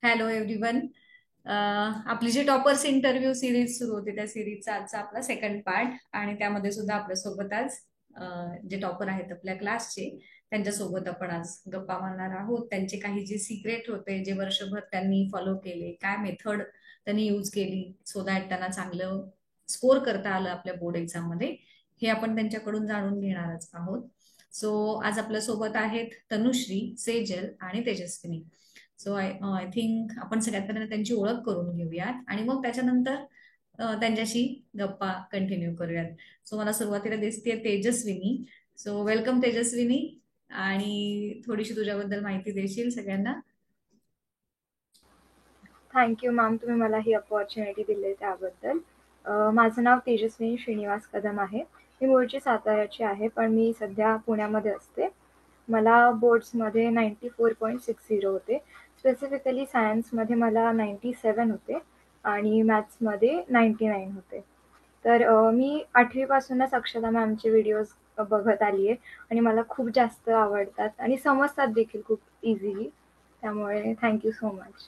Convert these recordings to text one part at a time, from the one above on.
Hello everyone. आपली जी toppers interview series सुरू होती त्या सिरीजचा आजचा आपला सेकंड पार्ट आणि त्यामध्ये सुद्धा आपल्यासोबत आज जे टॉपर आहेत आपल्या क्लासचे त्यांच्यासोबत आपण आज गप्पा मारणार आहोत. त्यांचे काही जे सिक्रेट होते जे वर्षभर त्यांनी फॉलो केले, काय मेथड त्यांनी यूज केली सो दॅट त्यांना चांगलं स्कोर करता आलं आपल्या बोर्ड एक्झाम मध्ये, हे आपण त्यांच्याकडून जाणून घेणारच आहोत. सो आज आपल्यासोबत आहेत तनुश्री, सेजल आणि तेजस्विनी. सो आय थिंक आपण सगळ्यात पहिल्यांदा त्यांची ओळख करून घेऊयात आणि मग त्याच्यानंतर त्यांच्याशी गप्पा कंटिन्यू करूयात. सो मला सुरुवातीला दिसते तेजस्विनी. सो वेलकम तेजस्विनी, आणि थोडीशी तुझ्याबद्दल माहिती देशील सगळ्यांना? थँक यू मॅम, तुम्ही मला ही अपॉर्च्युनिटी दिली त्याबद्दल. माझं नाव तेजस्विनी श्रीनिवास कदम आहे. मी मूळची साताऱ्याची आहे, पण मी सध्या पुण्यामध्ये असते. मला बोर्ड्समध्ये 94.60 होते. स्पेसिफिकली सायन्समध्ये मला 97 होते आणि मॅथ्समध्ये 99 होते. तर मी 8वीपासूनच अक्षता मॅमचे व्हिडिओज बघत आली आहे आणि मला खूप जास्त आवडतात आणि समजतात देखील खूप इझिली. त्यामुळे thank so much.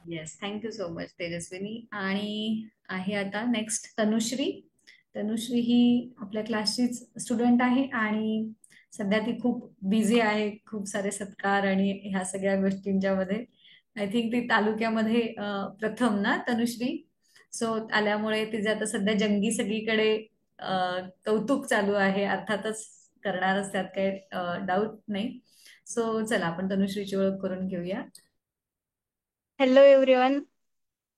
Yes, thank you so much Tejaswini. आणि आहे आता नेक्स्ट तनुश्री. तनुश्री ही आपल्या क्लासचीच स्टुडंट आहे आणि सध्या ती खूप बिझी आहे, खूप सारे सत्कार आणि ह्या सगळ्या गोष्टींच्या मध्ये. आय थिंक ती तालुक्यामध्ये प्रथम ना तनुश्री. सो आल्यामुळे तिचे आता सध्या जंगी सगळीकडे कौतुक चालू आहे, अर्थातच करणारच, त्यात काही डाऊट नाही. सो चला आपण तनुश्रीची ओळख करून घेऊया. हॅलो एव्हरीवन,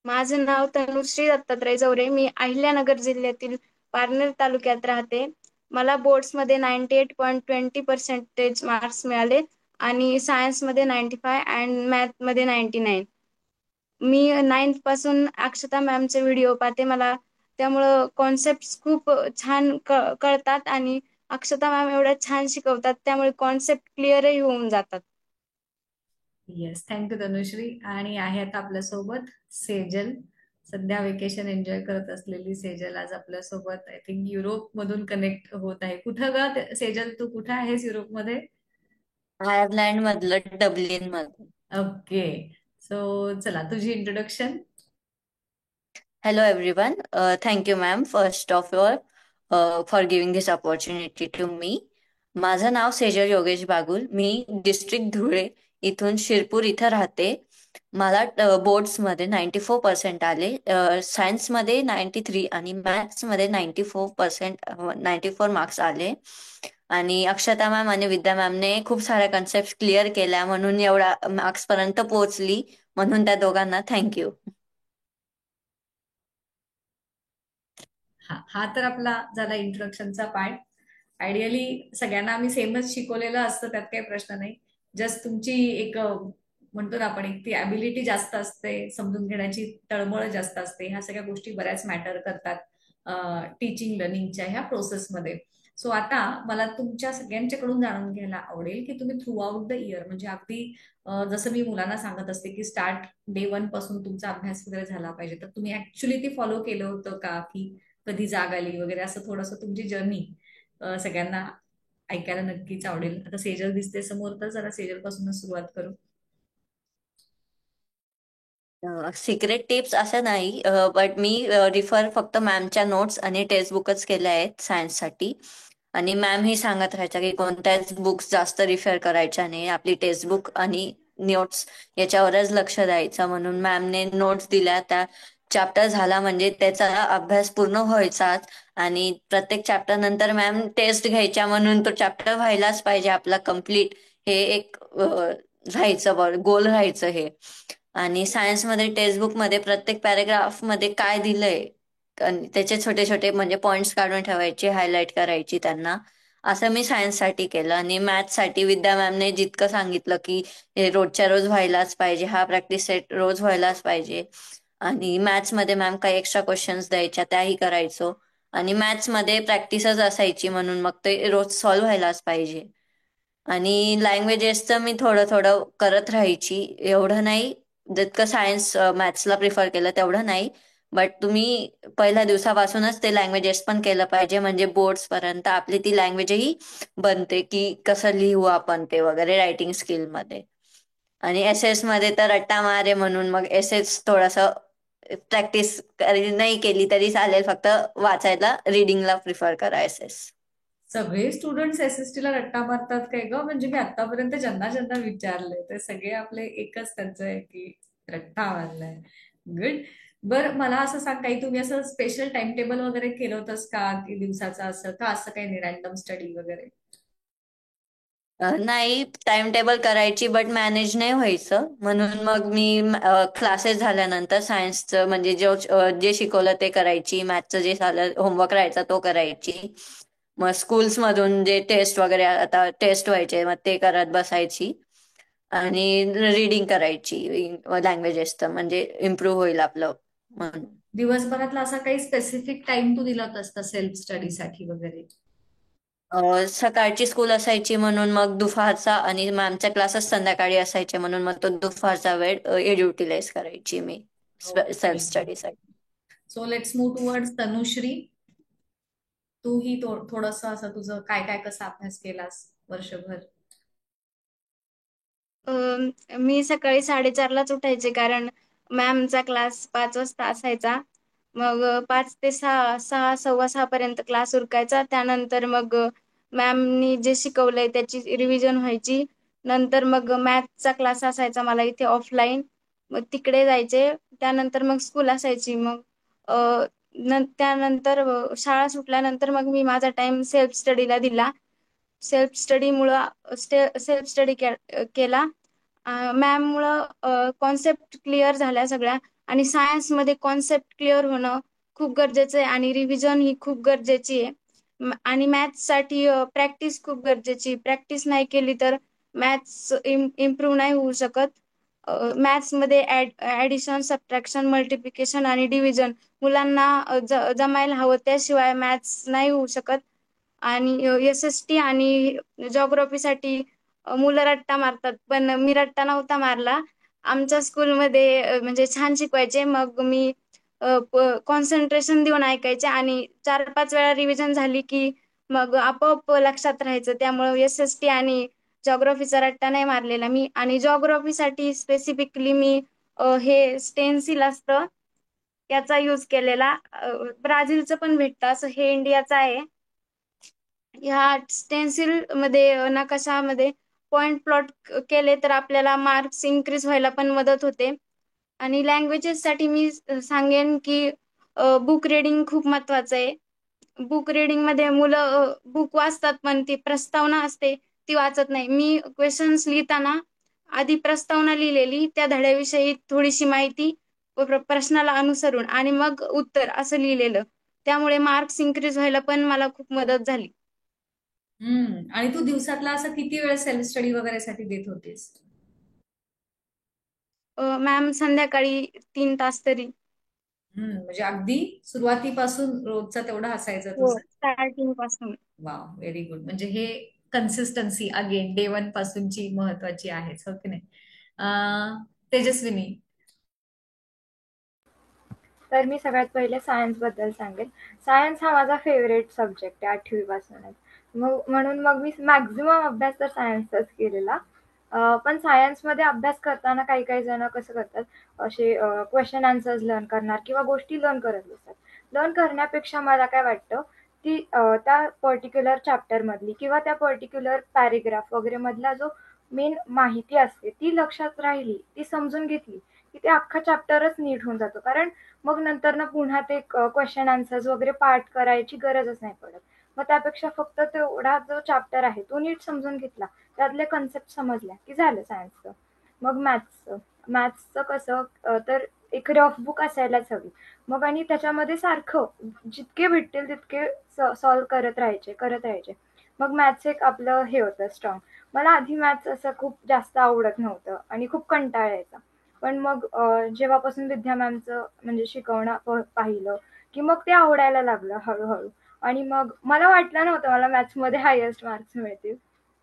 माझं नाव तनुश्री दत्तात्रय जवरे. मी अहिल्यानगर जिल्ह्यातील पारनेर तालुक्यात राहते. मला बोर्ड्समध्ये 98.20% मार्क्स मिळाले आणि सायन्समध्ये 95 अँड मॅथमध्ये 99. मी 9th पासून अक्षता मॅमचे व्हिडिओ पाहते. मला त्यामुळं कॉन्सेप्ट खूप छान कळतात आणि अक्षता मॅम एवढ्या छान शिकवतात, त्यामुळे कॉन्सेप्ट क्लिअरही होऊन जातात. Yes, thank you Tanushree. आणि आहे आता आपल्यासोबत सेजल. सध्या वेकेशन एन्जॉय करत असलेली सेजल आज आपल्यासोबत आय थिंक युरोप मधून कनेक्ट होत आहे. कुठं ग सेजल, तू कुठं आहेस युरोपमध्ये? आयर्लंड मधलं डब्लिन मधलं. ओके. सो चला तुझी introduction. Hello everyone. Thank you ma'am first of all for giving this opportunity to me. माझं नाव सेजल योगेश बागुल. मी डिस्ट्रिक्ट धुळे इथून शिरपूर इथं राहते. मला बोर्ड्समध्ये 94% आले. सायन्समध्ये 93 आणि मॅथ्समध्ये 94 मार्क्स आले. आणि अक्षता मॅम आणि विद्या मॅमने खूप साऱ्या कन्सेप्ट क्लिअर केल्या म्हणून एवढा मार्क्स पर्यंत पोहोचली, म्हणून त्या दोघांना थँक्यू. हा तर आपला झाला इंट्रोडक्शनचा पार्ट. आयडियली सगळ्यांना आम्ही सेमच शिकवलेलं असतं, त्यात काही प्रश्न नाही. जस्ट तुमची एक म्हणतो ना आपण, एक ती ॲबिलिटी जास्त असते, समजून घेण्याची तळमळ जास्त असते. ह्या सगळ्या गोष्टी बऱ्याच मॅटर करतात टीचिंग लर्निंगच्या ह्या प्रोसेसमध्ये. सो आता मला तुमच्या सगळ्यांच्याकडून जाणून घ्यायला आवडेल की तुम्ही थ्रू आउट द इयर, म्हणजे अगदी जसं मी मुलांना सांगत असते की स्टार्ट डे वन पासून तुमचा अभ्यास वगैरे झाला पाहिजे, तर तुम्ही ऍक्च्युली ते फॉलो केलं होतं का, की कधी जाग आली वगैरे, असं थोडंसं तुमची जर्नी सगळ्यांना ऐकायला नक्कीच आवडेल. आता सेजल दिसते समोर, तर जरा सेजल पासूनच सुरुवात करू. सिक्रेट टिप्स असं नाही, बट मी रिफर फक्त मॅमच्या नोट्स आणि टेक्स्ट बुकच केल्या आहेत सायन्ससाठी. आणि मॅम ही सांगत राहायच्या की कोणत्याच बुक्स जास्त रिफर करायच्या नाही, आपली टेक्स्ट बुक आणि नोट्स याच्यावरच लक्ष द्यायचं. म्हणून मॅमने नोट्स दिल्या, त्या चॅप्टर झाला म्हणजे त्याचा अभ्यास पूर्ण व्हायचाच. आणि प्रत्येक चॅप्टर नंतर मॅम टेस्ट घ्यायच्या, म्हणून तो चॅप्टर व्हायलाच पाहिजे आपला कम्प्लीट. हे एक राहायचं गोल राहायचं हे. आणि सायन्समध्ये टेक्स्टबुक मध्ये प्रत्येक पॅरेग्राफ मध्ये काय दिलंय आणि त्याचे छोटे छोटे म्हणजे पॉइंट्स काढून ठेवायचे, हायलाइट करायची त्यांना. असं मी सायन्ससाठी केलं. आणि मॅथ्ससाठी विद्या मॅमने जितकं सांगितलं की हे रोजच्या रोज व्हायलाच पाहिजे, हा प्रॅक्टिस सेट रोज व्हायलाच पाहिजे. आणि मॅथ्समध्ये मॅम काही एक्स्ट्रा क्वेश्चन्स द्यायच्या, त्याही करायचो. आणि मॅथ्समध्ये प्रॅक्टिसच असायची, म्हणून मग ते रोज सॉल्व्ह व्हायलाच पाहिजे. आणि लँग्वेजेसचं मी थोडं थोडं करत राहायची, एवढं नाही. जितकं सायन्स मॅथ्सला प्रिफर केलं तेवढं नाही. बट तुम्ही पहिल्या दिवसापासूनच ते लँग्वेजेस पण केलं पाहिजे, म्हणजे बोर्ड्स पर्यंत आपली ती लँग्वेजही बनते की कसं लिहू आपण ते वगैरे रायटिंग स्किल मध्ये. आणि SS मध्ये तर रट्टा मार आहे म्हणून मग SS थोडस प्रॅक्टिस नाही केली तरी चालेल, फक्त वाचायला रीडिंगला प्रिफर करा SS. सगळे स्टुडंट्स SST ला रट्टा मारतात काय ग? म्हणजे मी आतापर्यंत ज्यांना ज्यांना विचारलंय ते सगळे आपले एकच त्यांचं आहे की रट्टा मारलाय. गुड. बर, मला असं सांग, काही तुम्ही असं स्पेशल टाइम टेबल वगैरे केलं होतंस का, की दिवसाचं असं का, असं काही नाही, रॅन्डम स्टडी वगैरे? नाही, टाइम टेबल करायची बट मॅनेज नाही व्हायचं, म्हणून मग मी क्लासेस झाल्यानंतर सायन्सचं म्हणजे जे शिकवलं ते करायची, मॅथचं जे झालं होमवर्क राहायचा तो करायची. मग स्कूल्स मधून जे टेस्ट वगैरे आता टेस्ट व्हायचे मग ते करत बसायची आणि रीडिंग करायची लँग्वेजेसचं, म्हणजे इम्प्रूव्ह होईल आपलं म्हणून. दिवसभरातला असा काही स्पेसिफिक टाइम तू दिला होतास का सेल्फ स्टडीसाठी वगैरे? सकाळची स्कूल असायची म्हणून मग दुपारचा, आणि मॅमच्या क्लासेस संध्याकाळी असायचे म्हणून मग तो दुपारचा वेळ युटिलाइज करायची मी सेल्फ ओके. स्टडीसाठी. So let's move towards Tanushree. तूही थोडस असं तुझं काय काय कसा अभ्यास केलास वर्षभर? मी सकाळी 4:30लाच उठायचे, कारण मॅमचा क्लास 5 वाजता असायचा. मग 5 ते 6, 6:15 पर्यंत क्लास उरकायचा. त्यानंतर मग मॅमनी जे शिकवलंय त्याची रिव्हिजन व्हायची. नंतर मग मॅथचा क्लास असायचा मला इथे ऑफलाईन, मग तिकडे जायचे. त्यानंतर मग स्कूल असायची. मग त्यानंतर शाळा सुटल्यानंतर मग मी माझा टाइम सेल्फ स्टडीला दिला. सेल्फ स्टडीमुळं सेल्फ स्टडी केला. मॅममुळं कॉन्सेप्ट क्लिअर झाल्या सगळ्या, आणि सायन्समध्ये कॉन्सेप्ट क्लिअर होणं खूप गरजेचं आहे आणि रिव्हिजन ही खूप गरजेची आहे. आणि मॅथ्ससाठी प्रॅक्टिस खूप गरजेची. प्रॅक्टिस नाही केली तर मॅथ्स इम्प्रूव्ह नाही होऊ शकत. मॅथ्समध्ये ॲडिशन, सबट्रॅक्शन, मल्टिप्लिकेशन आणि डिव्हिजन मुलांना जमायला हवं, त्याशिवाय मॅथ्स नाही होऊ शकत. आणि SST आणि जॉग्राफीसाठी मुलं रट्टा मारतात, पण मी रट्टा नव्हता मारला. आमच्या स्कूलमध्ये म्हणजे छान शिकवायचे, मग मी कॉन्सन्ट्रेशन देऊन ऐकायचे आणि 4-5 वेळा रिव्हिजन झाली की मग आपोआप लक्षात राहायचं. त्यामुळे SST आणि जॉग्राफीचा रट्टा नाही मारलेला मी. आणि जॉग्राफीसाठी स्पेसिफिकली मी हे स्टेन्सिल असतं याचा यूज केलेला. ब्राझीलचं पण भेटतं, असं हे इंडियाचं आहे. ह्या स्टेन्सिल मध्ये नकाशामध्ये पॉइंट प्लॉट केले तर आपल्याला मार्क्स इन्क्रीज व्हायला पण मदत होते. आणि लँग्वेजेस साठी मी सांगेन की बुक रिडिंग खूप महत्वाचं आहे. बुक रिडिंग मध्ये मुलं बुक वाचतात पण ती प्रस्तावना असते ती वाचत नाही. मी क्वेश्चन्स लिहिताना आधी प्रस्तावना लिहिलेली, त्या धड्याविषयी थोडीशी माहिती प्रश्नाला अनुसरून, आणि मग उत्तर असं लिहिलेलं. त्यामुळे मार्क्स इन्क्रीज व्हायला पण मला खूप मदत झाली. आणि तू दिवसातला असं किती वेळ सेल्फ स्टडी वगैरे साठी देत होतीस? मॅम संध्याकाळी 3 तास तरी. म्हणजे अगदी सुरुवातीपासून रोजचा तेवढा असायचं हो, तुझं? स्टार्टिंग पासून. वा, व्हेरी गुड. म्हणजे हे कन्सिस्टन्सी अगेन डे वन पासूनची महत्वाची आहेच, हो की नाही? तेजस्विनी. तर मी सगळ्यात पहिले सायन्सबद्दल सांगेन. सायन्स हा माझा फेवरेट सब्जेक्ट आहे 8वी पासूनच. म्हणून मग मी मॅक्झिमम अभ्यास तर सायन्सचाच केलेला. पण सायन्समध्ये अभ्यास करताना काही काही जण कसं करतात, असे क्वेश्चन आन्सर्स लर्न करणार किंवा गोष्टी लर्न करत बसतात. लर्न करण्यापेक्षा मला काय वाटतं, की त्या पर्टिक्युलर चॅप्टरमधली किंवा त्या पर्टिक्युलर पॅरेग्राफ वगैरे मधला जो मेन माहिती असते ती लक्षात राहिली, ती समजून घेतली, की ते अख्खा चॅप्टरच नीट होऊन जातो. कारण मग नंतर ना पुन्हा ते क्वेश्चन आन्सर्स वगैरे पाठ करायची गरजच नाही पडत. मग त्यापेक्षा फक्त तेवढा जो चॅप्टर आहे तो नीट समजून घेतला, त्यातले कन्सेप्ट समजल्या की झालं सायन्सचं. मग मॅथ्सचं कसं, तर एक रफ बुक असायलाच हवी. मग आणि त्याच्यामध्ये सारखं जितके भेटतील तितके सॉल्व करत राहायचे. मग मॅथ्स एक आपलं हे होतं स्ट्रॉंग. मला आधी मॅथ्स असं खूप जास्त आवडत नव्हतं आणि खूप कंटाळा यायचा. पण मग जेव्हापासून विद्या मॅमचं म्हणजे शिकवणं पाहिलं, की मग ते आवडायला लागलं हळूहळू. आणि मग मला वाटलं नव्हतं मला मॅथ्समध्ये हायेस्ट मार्क्स मिळतील,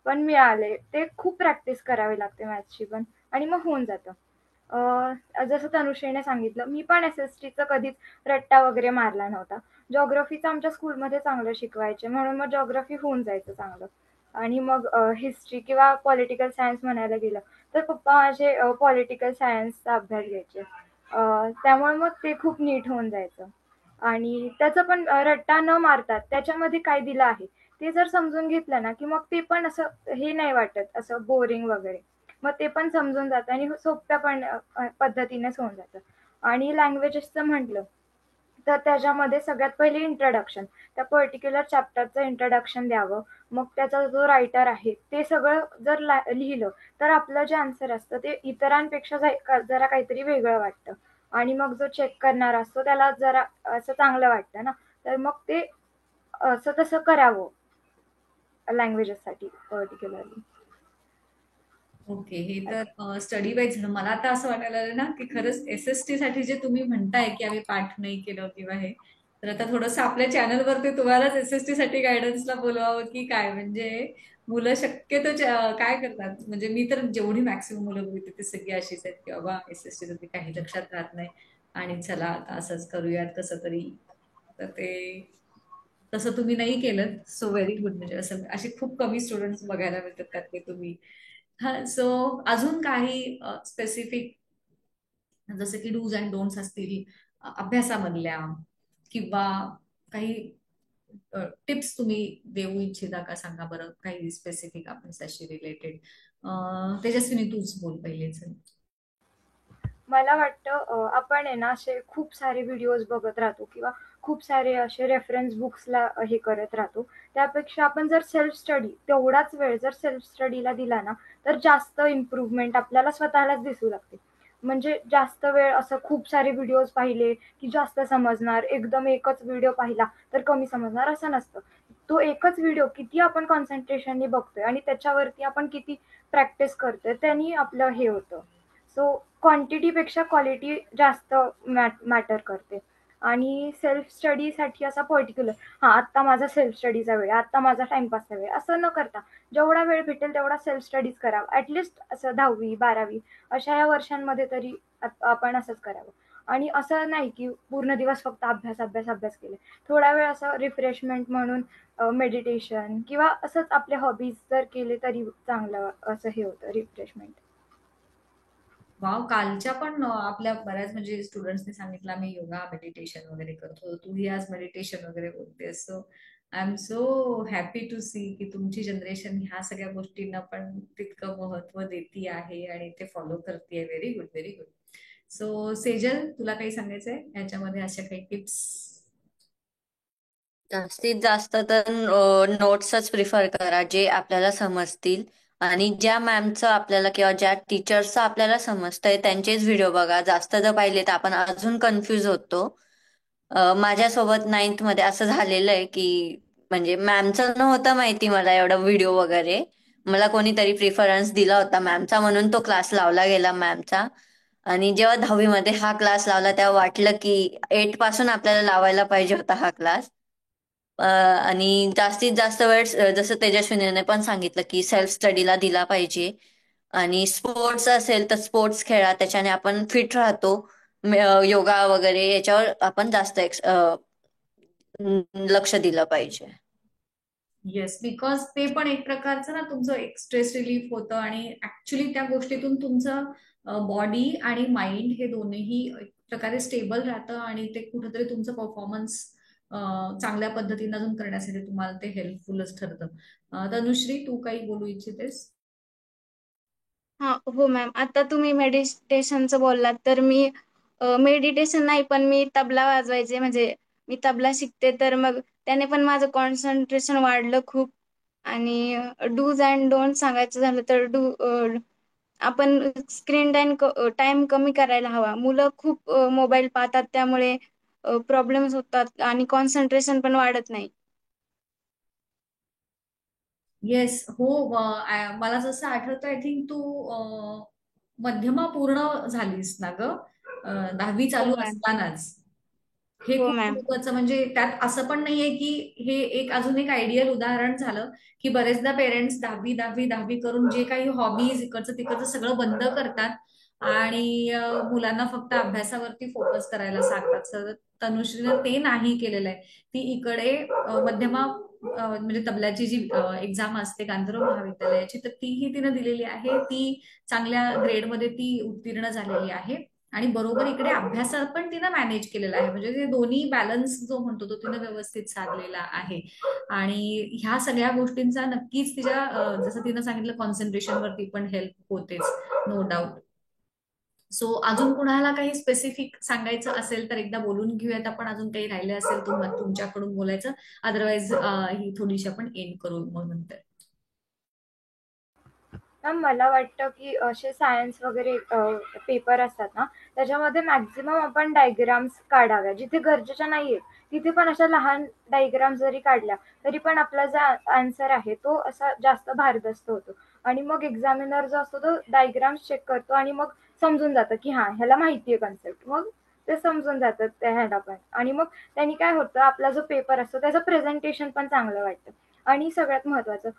पण मिळाले. ते खूप प्रॅक्टिस करावी लागते मॅथ्सची पण, आणि मग होऊन जातं. जसं तनुश्रीने सांगितलं, मी पण SSTचं कधीच रट्टा वगैरे मारला नव्हता. जॉग्राफीचं आमच्या स्कूलमध्ये चांगलं शिकवायचे म्हणून मग जॉग्राफी होऊन जायचं चांगलं. आणि मग हिस्ट्री किंवा पॉलिटिकल सायन्स म्हणायला गेलं तर पप्पा माझे पॉलिटिकल सायन्सचा अभ्यास घ्यायचे. त्यामुळे मग ते खूप नीट होऊन जायचं. आणि त्याचं पण रट्टा न मारतात त्याच्यामध्ये काय दिलं आहे ते जर समजून घेतलं ना की मग ते पण असं हे नाही वाटत असं बोरिंग वगैरे. मग ते पण समजून जातं आणि सोप्या पण पद्धतीनेच होऊन जातं. आणि लँग्वेजेसचं म्हटलं तर त्याच्यामध्ये सगळ्यात पहिले इंट्रोडक्शन, त्या पर्टिक्युलर चॅप्टरचं इंट्रोडक्शन द्यावं. मग त्याचा जो रायटर आहे ते सगळं जर लिहिलं तर आपलं जे आन्सर असतं ते इतरांपेक्षा जरा काहीतरी वेगळं वाटतं. आणि मग जो चेक करणारा असतो त्याला जरा असं चांगलं वाटतं ना, तर मग ते असं तसं करावं लँग्वेजेससाठी पर्टिक्युलरली. ओके, हे तर स्टडी वाईज झालं. मला आता असं वाटायला लागलं ना की खरंच SST साठी जे तुम्ही म्हणताय की आम्ही पाठ नाही केलं किंवा हे, तर आता थोडंसं आपल्या चॅनलवरती तुम्हालाच SST साठी गायडन्सला बोलवावं की काय. म्हणजे मुलं शक्यतो काय करतात, म्हणजे मी तर जेवढी मॅक्सिमम मुलं बघितली ती सगळी अशीच आहेत की बाबा SST साठी काही लक्षात राहत नाही आणि चला आता असंच करूयात कसं तरी. तर ते तसं तुम्ही नाही केलं, सो व्हेरी गुड. म्हणजे असं असे खूप कमी स्टुडंट्स बघायला मिळतात त्यातले तुम्ही. हा, सो अजून काही स्पेसिफिक जसं की डूज अँड डोंट्स असतील अभ्यासामधल्या, किंवा काही टिप्स तुम्ही देऊ इच्छिता का, सांगा बरं काही स्पेसिफिक अभ्यासाशी रिलेटेड. तेजस्विनी तूच बोल पहिलेच. मला वाटतं आपण आहे ना असे खूप सारे व्हिडिओज बघत राहतो किंवा खूप सारे असे रेफरन्स बुक्सला हे करत राहतो. त्यापेक्षा आपण जर सेल्फ स्टडी तेवढाच वेळ जर सेल्फ स्टडीला दिला ना तर जास्त इम्प्रूव्हमेंट आपल्याला स्वतःलाच दिसू लागते. म्हणजे जास्त वेळ असं खूप सारे व्हिडिओज पाहिले की जास्त समजणार, एकदम एकच व्हिडिओ पाहिला तर कमी समजणार असं नसतं. तो एकच व्हिडिओ किती आपण कॉन्सन्ट्रेशनने बघतोय आणि त्याच्यावरती आपण किती प्रॅक्टिस करतोय त्यांनी आपलं हे होतं. सो क्वांटिटीपेक्षा क्वालिटी जास्त मॅटर करते. आणि सेल्फ स्टडीसाठी असा पर्टिक्युलर आत्ता माझा सेल्फ स्टडीचा वेळ, आत्ता माझा टाइमपासचा वेळ असं न करता जेवढा वेळ भेटेल तेवढा सेल्फ स्टडीज करावा. ॲटलिस्ट असं 10वी-12वी अशा या वर्षांमध्ये तरी आपण असंच करावं. आणि असं नाही की पूर्ण दिवस फक्त अभ्यास अभ्यास अभ्यास केले. थोडा वेळ असं रिफ्रेशमेंट म्हणून मेडिटेशन किंवा असंच आपले हॉबीज जर केले तरी चांगलं असं हे होतं रिफ्रेशमेंट. वाव, कालच्या पण आपल्या बऱ्याच म्हणजे स्टुडंट्सने सांगितलं आम्ही योगा मेडिटेशन वगैरे करतो, तूही आज मेडिटेशन वगैरे बोलतेस. So I am so happy to see की तुमची जनरेशन ह्या सगळ्या गोष्टींना पण तितकं महत्व देती आहे आणि ते फॉलो करते. Very good, very good. So Sejal, तुला काही सांगायचंय याच्यामध्ये, अशा काही टिप्स? जास्तीत जास्त तर नोट्सच प्रिफर करा जे आपल्याला समजतील, आणि ज्या मॅमचं आपल्याला किंवा ज्या टीचरचं आपल्याला समजतंय त्यांचेच व्हिडिओ बघा. जास्त जर पाहिले तर आपण अजून कन्फ्यूज होतो. माझ्यासोबत 9th मध्ये असं झालेलं आहे की म्हणजे मॅमचं नव्हतं माहिती मला एवढं व्हिडिओ वगैरे, मला कोणीतरी प्रिफरन्स दिला होता मॅमचा म्हणून तो क्लास लावला गेला मॅमचा. आणि जेव्हा 10वी मध्ये हा क्लास लावला तेव्हा वाटलं की 8 पासून आपल्याला लावायला पाहिजे होता हा क्लास. आणि जास्तीत जास्त वेळ जसं तेजस्विनीने पण सांगितलं की सेल्फ स्टडीला दिला पाहिजे. आणि स्पोर्ट्स असेल तर स्पोर्ट्स खेळा, त्याच्याने आपण फिट राहतो. योगा वगैरे याच्यावर आपण जास्त लक्ष दिलं पाहिजे. येस, बिकॉज ते पण एक प्रकारचं ना तुमचं एक स्ट्रेस रिलीफ होतं आणि ऍक्च्युली त्या गोष्टीतून तुमचं बॉडी आणि माइंड हे दोन्हीही एक प्रकारे स्टेबल राहतं आणि ते कुठेतरी तुमचं परफॉर्मन्स चांगल्या पद्धतीने अजून करण्यासाठी तुम्हाला ते हेल्पफुलच ठरतं. तनुश्री, तू काही बोलू इच्छितेस? हा, हो मॅम. आता तुम्ही मेडिटेशनचं बोललात तर मी मेडिटेशन नाही पण मी तबला वाजवायचे, म्हणजे मी तबला शिकते, तर मग त्याने पण माझं कॉन्सन्ट्रेशन वाढलं खूप. आणि डूज अँड डोंट सांगायचं झालं तर आपण स्क्रीन टाइम कमी करायला हवा. मुलं खूप मोबाईल पाहतात त्यामुळे प्रॉब्लेम्स होतात आणि कॉन्सन्ट्रेशन पण वाढत नाही. येस, हो. मला जसं आठवतं, आय थिंक तू मध्यमा पूर्ण झालीस ना ग, 10वी हो चालू मॅम. असतानाच. हे हो खूप मॅम. महत्वाचं. म्हणजे त्यात असं पण नाहीये की हे एक अजून एक आयडियल उदाहरण झालं की बरेचदा पेरेंट्स 10वी 10वी 10वी करून जे काही हॉबीज इकडचं तिकडचं सगळं बंद करतात आणि मुलांना फक्त अभ्यासावरती फोकस करायला सांगतात. तर तनुश्रीनं ते नाही केलेलं आहे. ती इकडे मध्यमा म्हणजे तबल्याची जी एक्झाम असते गांधर्व महाविद्यालयाची, तर तीही तिनं दिलेली आहे. ती चांगल्या ग्रेडमध्ये ती उत्तीर्ण झालेली आहे. आणि बरोबर इकडे अभ्यासात पण तिनं मॅनेज केलेला आहे. म्हणजे ते दोन्ही बॅलन्स जो म्हणतो तो तिनं व्यवस्थित साधलेला आहे. आणि ह्या सगळ्या गोष्टींचा नक्कीच तिच्या जसं तिनं सांगितलं कॉन्सन्ट्रेशन वरती पण हेल्प होतेच, नो डाऊट. सो अजून कुणाला काही स्पेसिफिक सांगायचं असेल तर एकदा बोलून घेऊयात आपण. अजून काही राहिले असेल तुमच्याकडून बोलायचं, अदरवाईज ही थोडीशी आपण एंड करू मग नंतर. मॅम मला वाटतं की असे सायन्स वगैरे पेपर असतात ना, त्याच्यामध्ये मॅक्झिमम आपण डायग्राम्स काढाव्या. जिथे गरजेच्या नाहीये तिथे पण अशा लहान डायग्राम जरी काढल्या तरी पण आपला जो आन्सर आहे तो असा जास्त भारदस्त होतो. आणि मग एक्झामिनर जो असतो तो डायग्राम्स चेक करतो आणि मग समजून जातं की हा ह्याला माहितीये कन्सेप्ट. मग ते समजून जातात त्या ह्याला पण. आणि मग त्यांनी काय होतं, आपला जो पेपर असतो त्याचं प्रेझेंटेशन पण चांगलं वाटतं. आणि सगळ्यात महत्वाचं,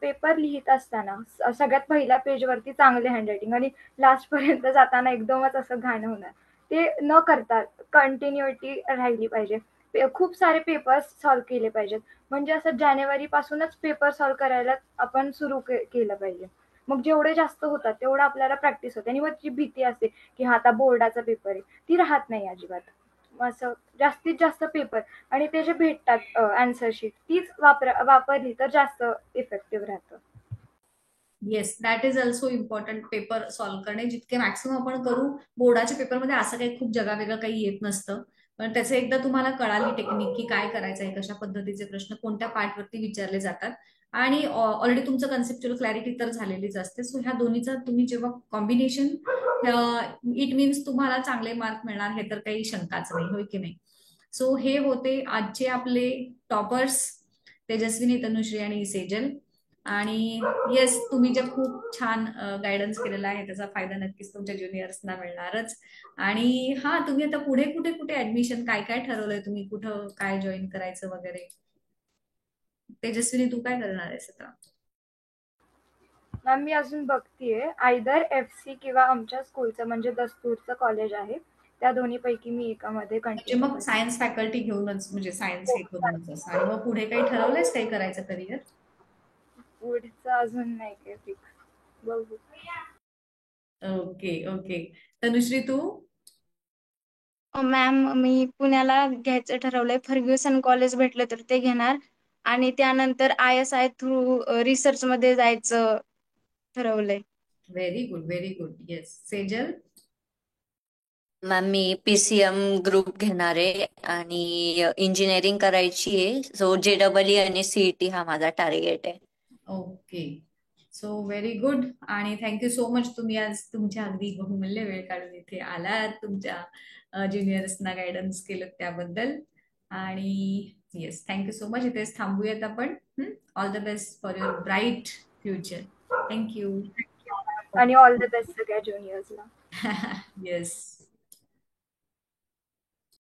पेपर लिहित असताना सगळ्यात पहिल्या पेजवरती चांगले हँडरायटिंग आणि लास्ट पर्यंत जाताना एकदमच असं घाण होणार. ते न करता कंटिन्युटी राहिली पाहिजे. खूप सारे पेपर्स सॉल्व्ह केले पाहिजेत. म्हणजे असं जानेवारी पासूनच पेपर सॉल्व्ह करायला आपण सुरू केलं पाहिजे. मग जेवढे जास्त होतात तेवढं आपल्याला प्रॅक्टिस होते. आणि मग जी भीती असते की हा आता बोर्डाचा पेपर आहे, ती राहत नाही अजिबात. असं जास्तीत जास्त पेपर आणि ते जे भेटतात आन्सर शीट, तीच वापरली तर जास्त इफेक्टिव्ह राहतं. Yes, that is also important. Paper solve करणे जितके मॅक्सिमम आपण करू. बोर्डाच्या पेपरमध्ये असं काही खूप जगावेगळं काही येत नसतं, पण त्याचे एकदा तुम्हाला कळाली टेक्निक की काय करायचं आहे, कशा पद्धतीचे प्रश्न कोणत्या पार्टवरती विचारले जातात, आणि ऑलरेडी तुमचं कन्सेप्च्युअल क्लॅरिटी तर झालेलीच असते. सो ह्या दोन्हीचं तुम्ही जेव्हा कॉम्बिनेशन, इट मीन्स तुम्हाला चांगले मार्क मिळणार, हे तर काही शंकाच नाही, होय की नाही. सो हे होते आजचे आपले टॉपर्स, तेजस्विनी, तनुश्री आणि सेजल. आणि येस, तुम्ही जे खूप छान गायडन्स केलेला आहे त्याचा फायदा नक्कीच तुमच्या ज्युनियर्सना मिळणारच. आणि हा, तुम्ही आता पुढे कुठे कुठे ऍडमिशन काय काय ठरवलंय तुम्ही, कुठं काय जॉईन करायचं वगैरे? तेजस्विनी, तू काय करणार आहेस आता? मॅम मी अजून बघतीये, आयदर FC किंवा आमच्या स्कूलचं म्हणजे दस्तूरचं कॉलेज आहे, त्या दोन्ही पैकी मी एकामध्ये म्हणजे कंटिन्यू मग करेन. सायन्स फॅकल्टी घेऊनच, म्हणजे सायन्स हे करूनच असं. आणि मग पुढे काही ठरवलंयस काही करायचं करिअर? पुढचं अजून नाही काही फिक्स, बघू. Okay okay. तनुश्री, तू? मॅम मी पुण्याला घ्यायचं ठरवलंय. फर्ग्युसन कॉलेज भेटलं तर ते घेणार आणि त्यानंतर ISI थ्रू रिसर्च मध्ये जायचं ठरवलंय. Very good, very good. Yes, Sejal? Ma'am मी PCM ग्रुप घेणार आहे आणि इंजिनिअरिंग करायची आहे. सो JEE आणि CET हा माझा टार्गेट आहे. Okay, so very good. आणि थँक्यू सो मच, तुम्ही आज तुमच्या अगदी बहुमूल्य वेळ काढून इथे आलात, तुमच्या ज्युनियर्सना गायडन्स केलं त्याबद्दल. आणि येस, थँक्यू सो मच. इथेच थांबूयात आपण. All the best for your bright future. Thank you. आणि ऑल द बेस्ट सगळ्या ज्युनियर्सला. येस.